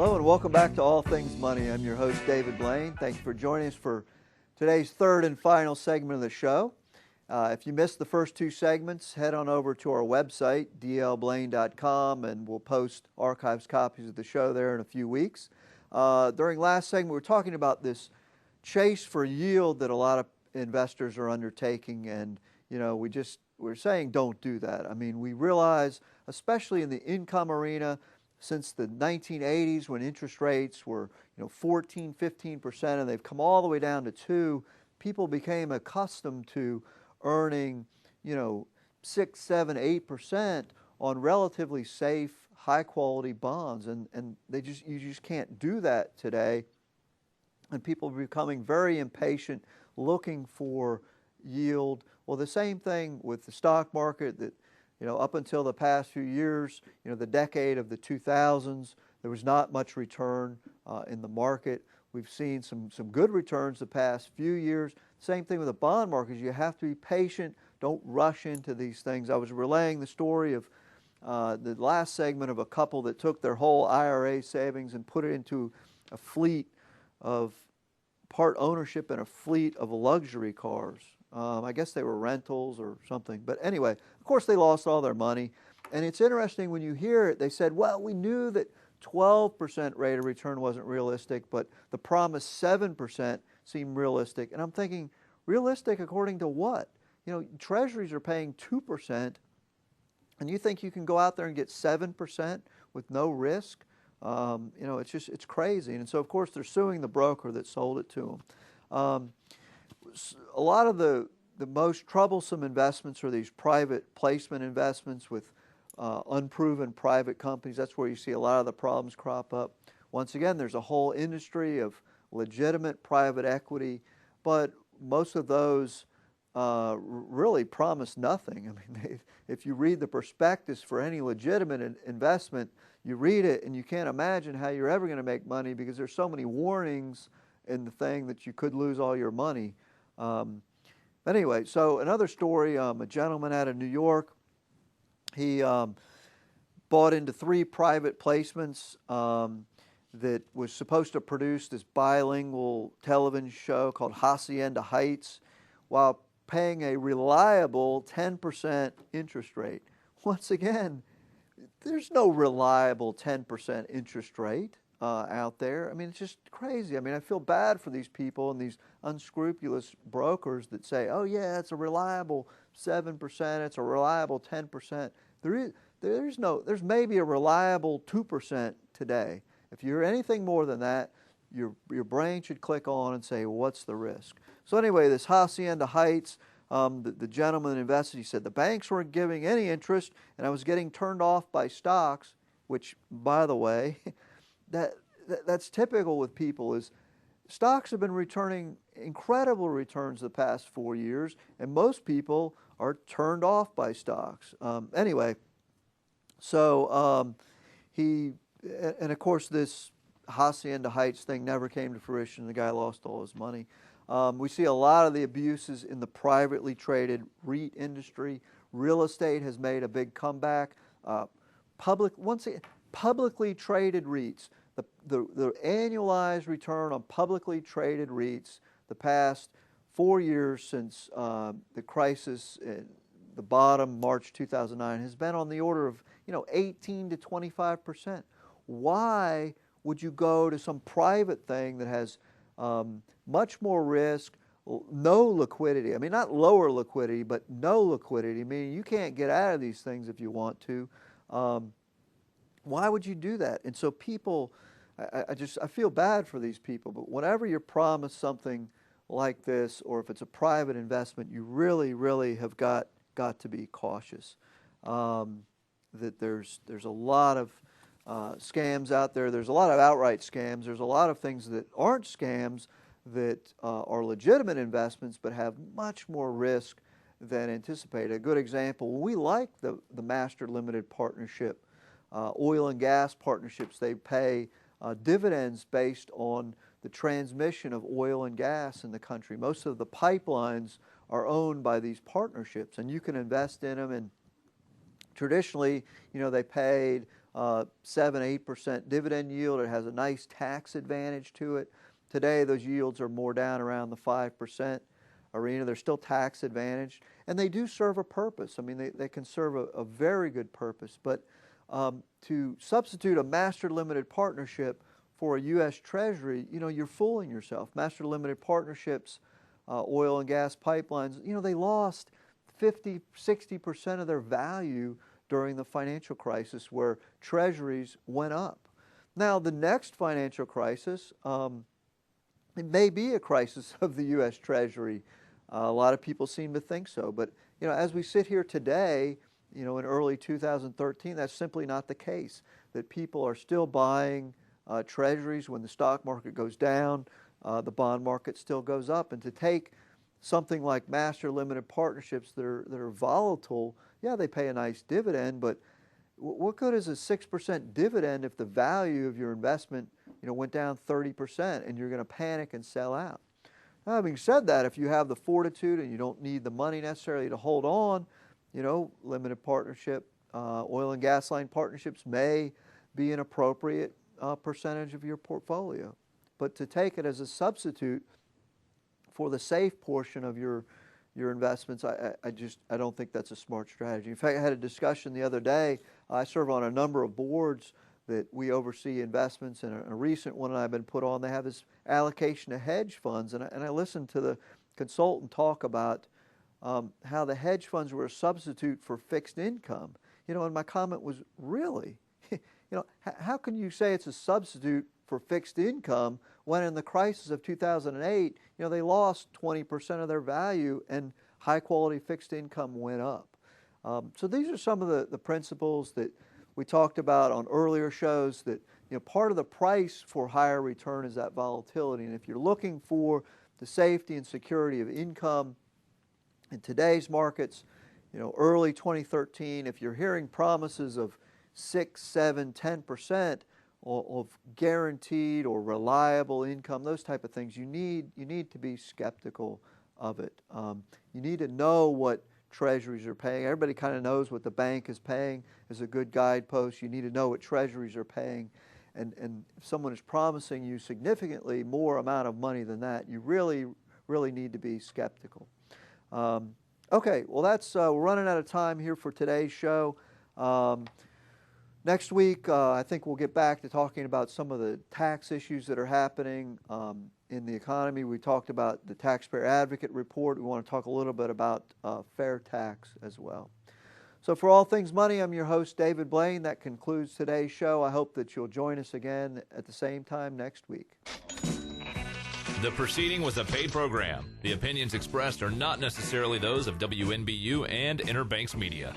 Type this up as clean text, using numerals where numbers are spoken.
Hello and welcome back to All Things Money. I'm your host, David Blain. Thank you for joining us for today's third and final segment of the show. If you missed the first two segments, head on over to our website, dlblain.com, and we'll post archives copies of the show there in a few weeks. During last segment, we were talking about this chase for yield that a lot of investors are undertaking, and we're saying don't do that. I mean, we realize, especially in the income arena, since the 1980s when interest rates were 14, 15%, and they've come all the way down to 2%, people became accustomed to earning 6, 7, 8% on relatively safe, high-quality bonds, and you just can't do that today. And people are becoming very impatient, looking for yield. Well, the same thing with the stock market, that up until the past few years, the decade of the 2000s, there was not much return in the market. We've seen some good returns the past few years. Same thing with the bond markets. You have to be patient. Don't rush into these things. I was relaying the story of the last segment of a couple that took their whole IRA savings and put it into a fleet of part ownership in a fleet of luxury cars. I guess they were rentals or something. But anyway, of course, they lost all their money. And it's interesting when you hear it, they said, well, we knew that 12% rate of return wasn't realistic, but the promised 7% seemed realistic. And I'm thinking, realistic according to what? Treasuries are paying 2%, and you think you can go out there and get 7% with no risk? It's crazy. And so, of course, they're suing the broker that sold it to them. A lot of the most troublesome investments are these private placement investments with unproven private companies. That's where you see a lot of the problems crop up. Once again, there's a whole industry of legitimate private equity, but most of those really promise nothing. I mean, if you read the prospectus for any legitimate investment, you read it and you can't imagine how you're ever going to make money because there's so many warnings in the thing that you could lose all your money. Anyway, so another story, a gentleman out of New York, he bought into 3 private placements that was supposed to produce this bilingual television show called Hacienda Heights while paying a reliable 10% interest rate. Once again, there's no reliable 10% interest rate out there. I mean, it's just crazy. I mean, I feel bad for these people and these unscrupulous brokers that say, oh yeah, it's a reliable 7%, it's a reliable 10%. There's maybe a reliable 2% today. If you're anything more than that, your brain should click on and say, well, what's the risk? So anyway, this Hacienda Heights, the gentleman invested, he said the banks weren't giving any interest and I was getting turned off by stocks, which, by the way, that's typical with people is stocks have been returning incredible returns the past 4 years, and most people are turned off by stocks. Anyway, so and of course this Hacienda Heights thing never came to fruition. The guy lost all his money. We see a lot of the abuses in the privately traded REIT industry. Real estate has made a big comeback. Publicly traded REITs, the annualized return on publicly traded REITs the past 4 years since the crisis, the bottom, March 2009, has been on the order of 18 to 25%. Why would you go to some private thing that has much more risk, no liquidity? I mean, not lower liquidity, but no liquidity. I mean, you can't get out of these things if you want to. Why would you do that? And so people, I feel bad for these people, but whenever you're promised something like this, or if it's a private investment, you really, really have got to be cautious. That there's a lot of scams out there. There's a lot of outright scams. There's a lot of things that aren't scams that are legitimate investments but have much more risk than anticipated. A good example, we like the master limited partnership. Oil and gas partnerships, they pay dividends based on the transmission of oil and gas in the country. Most of the pipelines are owned by these partnerships, and you can invest in them. And traditionally, they paid 7-8% dividend yield. It has a nice tax advantage to it. Today, those yields are more down around the 5% arena. They're still tax advantaged, and they do serve a purpose. I mean, they can serve a very good purpose. But to substitute a master limited partnership for a U.S. Treasury, you're fooling yourself. Master limited partnerships, oil and gas pipelines, they lost 50, 60% of their value during the financial crisis where treasuries went up. Now, the next financial crisis, it may be a crisis of the U.S. Treasury. A lot of people seem to think so. But, as we sit here today, in early 2013, that's simply not the case. That people are still buying treasuries when the stock market goes down, the bond market still goes up. And to take something like master limited partnerships that are volatile, yeah, they pay a nice dividend, but what good is a 6% dividend if the value of your investment went down 30% and you're going to panic and sell out? Now, having said that, if you have the fortitude and you don't need the money necessarily to hold on, limited partnership, oil and gas line partnerships may be an appropriate percentage of your portfolio. But to take it as a substitute for the safe portion of your investments, I don't think that's a smart strategy. In fact, I had a discussion the other day. I serve on a number of boards that we oversee investments, and a recent one I've been put on, they have this allocation to hedge funds, and I listened to the consultant talk about how the hedge funds were a substitute for fixed income. And my comment was, really? How can you say it's a substitute for fixed income when in the crisis of 2008, they lost 20% of their value and high quality fixed income went up. So these are some of the principles that we talked about on earlier shows, that part of the price for higher return is that volatility. And if you're looking for the safety and security of income in today's markets, early 2013, if you're hearing promises of 6, 7, 10% of guaranteed or reliable income, those type of things, you need to be skeptical of it. You need to know what treasuries are paying. Everybody kind of knows what the bank is paying as a good guidepost. You need to know what treasuries are paying. And if someone is promising you significantly more amount of money than that, you really, really need to be skeptical. Okay, well, we're running out of time here for today's show. Next week, I think we'll get back to talking about some of the tax issues that are happening in the economy. We talked about the Taxpayer Advocate Report. We want to talk a little bit about fair tax as well. So for All Things Money, I'm your host, David Blain. That concludes today's show. I hope that you'll join us again at the same time next week. The proceeding was a paid program. The opinions expressed are not necessarily those of WNBU and Inner Banks Media.